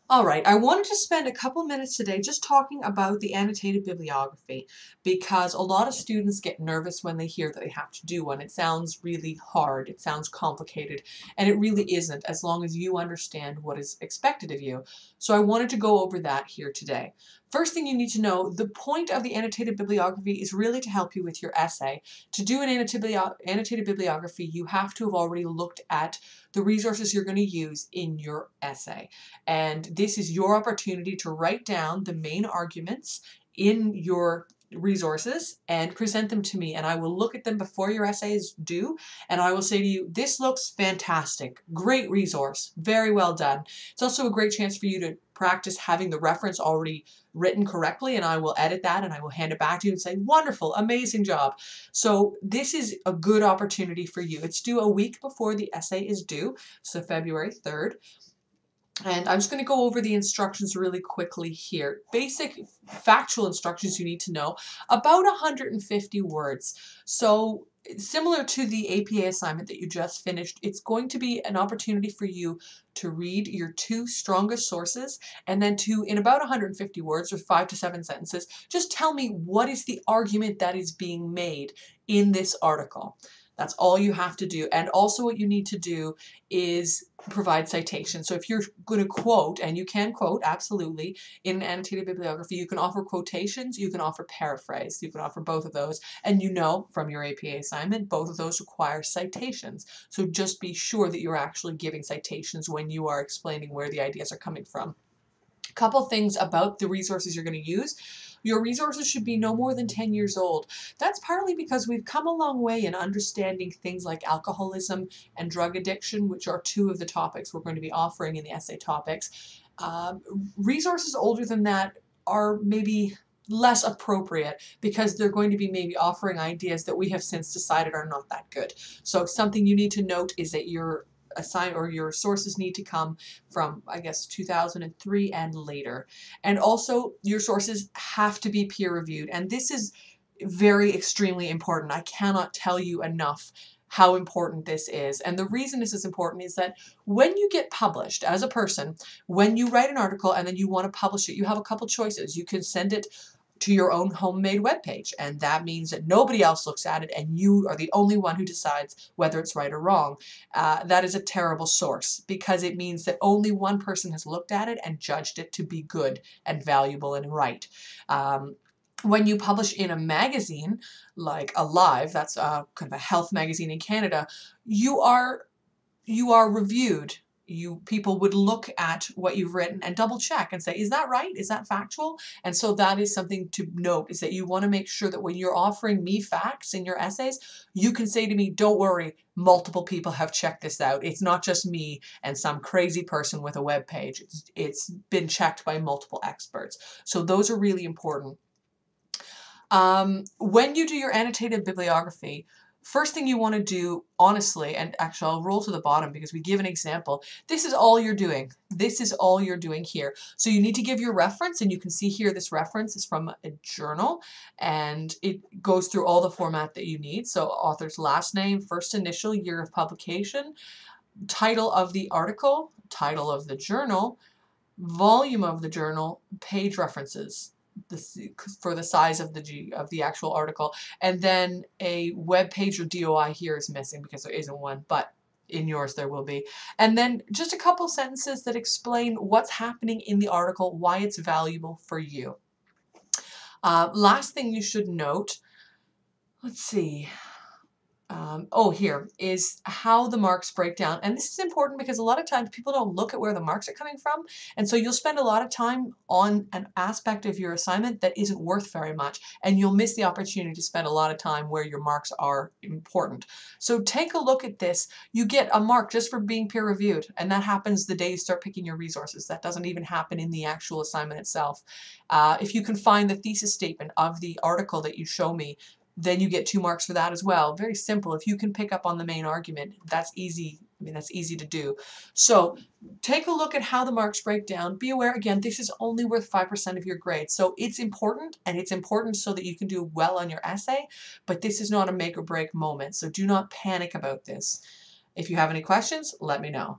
All right, I wanted to spend a couple minutes today just talking about the annotated bibliography because a lot of students get nervous when they hear that they have to do one. It sounds really hard, it sounds complicated, and it really isn't as long as you understand what is expected of you. So I wanted to go over that here today. First thing you need to know, the point of the annotated bibliography is really to help you with your essay. To do an annotated bibliography, you have to have already looked at the resources you're going to use in your essay. And this is your opportunity to write down the main arguments in your resources and present them to me, and I will look at them before your essay is due, and I will say to you, this looks fantastic, great resource, very well done. It's also a great chance for you to practice having the reference already written correctly, and I will edit that and I will hand it back to you and say, wonderful, amazing job. So this is a good opportunity for you. It's due a week before the essay is due, so February 3rd. And I'm just going to go over the instructions really quickly here. Basic factual instructions you need to know, about 150 words. So similar to the APA assignment that you just finished, it's going to be an opportunity for you to read your two strongest sources and then to, in about 150 words or 5 to 7 sentences, just tell me what is the argument that is being made in this article. That's all you have to do. And also what you need to do is provide citations. So if you're going to quote, and you can quote, absolutely, in an annotated bibliography, you can offer quotations, you can offer paraphrase, you can offer both of those. And you know from your APA assignment, both of those require citations. So just be sure that you're actually giving citations when you are explaining where the ideas are coming from. A couple things about the resources you're going to use. Your resources should be no more than 10 years old. That's partly because we've come a long way in understanding things like alcoholism and drug addiction, which are two of the topics we're going to be offering in the essay topics. Resources older than that are maybe less appropriate because they're going to be maybe offering ideas that we have since decided are not that good. So something you need to note is that your your sources need to come from, I guess, 2003 and later. And also your sources have to be peer reviewed. And this is very extremely important. I cannot tell you enough how important this is. And the reason this is important is that when you get published as a person, when you write an article and then you want to publish it, you have a couple choices. You can send it to your own homemade webpage, and that means that nobody else looks at it and you are the only one who decides whether it's right or wrong. That is a terrible source because it means that only one person has looked at it and judged it to be good and valuable and right. When you publish in a magazine like Alive, that's kind of a health magazine in Canada, you are reviewed. People would look at what you've written and double check and say, is that right? Is that factual? And so that is something to note, is that you want to make sure that when you're offering me facts in your essays, you can say to me, don't worry, multiple people have checked this out. It's not just me and some crazy person with a web page. It's been checked by multiple experts. So those are really important. When you do your annotated bibliography, first thing you want to do, honestly, and actually I'll roll to the bottom because we give an example. This is all you're doing. This is all you're doing here. So you need to give your reference, and you can see here this reference is from a journal, and it goes through all the format that you need. So author's last name, first initial, year of publication, title of the article, title of the journal, volume of the journal, page references for the size of the actual article, and then a web page or DOI here is missing because there isn't one, but in yours there will be. And then just a couple sentences that explain what's happening in the article, why it's valuable for you. Last thing you should note, let's see. Here is how the marks break down. And this is important because a lot of times people don't look at where the marks are coming from. And so you'll spend a lot of time on an aspect of your assignment that isn't worth very much. And you'll miss the opportunity to spend a lot of time where your marks are important. So take a look at this. You get a mark just for being peer reviewed. And that happens the day you start picking your resources. That doesn't even happen in the actual assignment itself. If you can find the thesis statement of the article that you show me, then you get 2 marks for that as well. Very simple. If you can pick up on the main argument, that's easy. I mean, that's easy to do. So take a look at how the marks break down. Be aware, again, this is only worth 5% of your grade. So it's important, and it's important so that you can do well on your essay, but this is not a make or break moment. So do not panic about this. If you have any questions, let me know.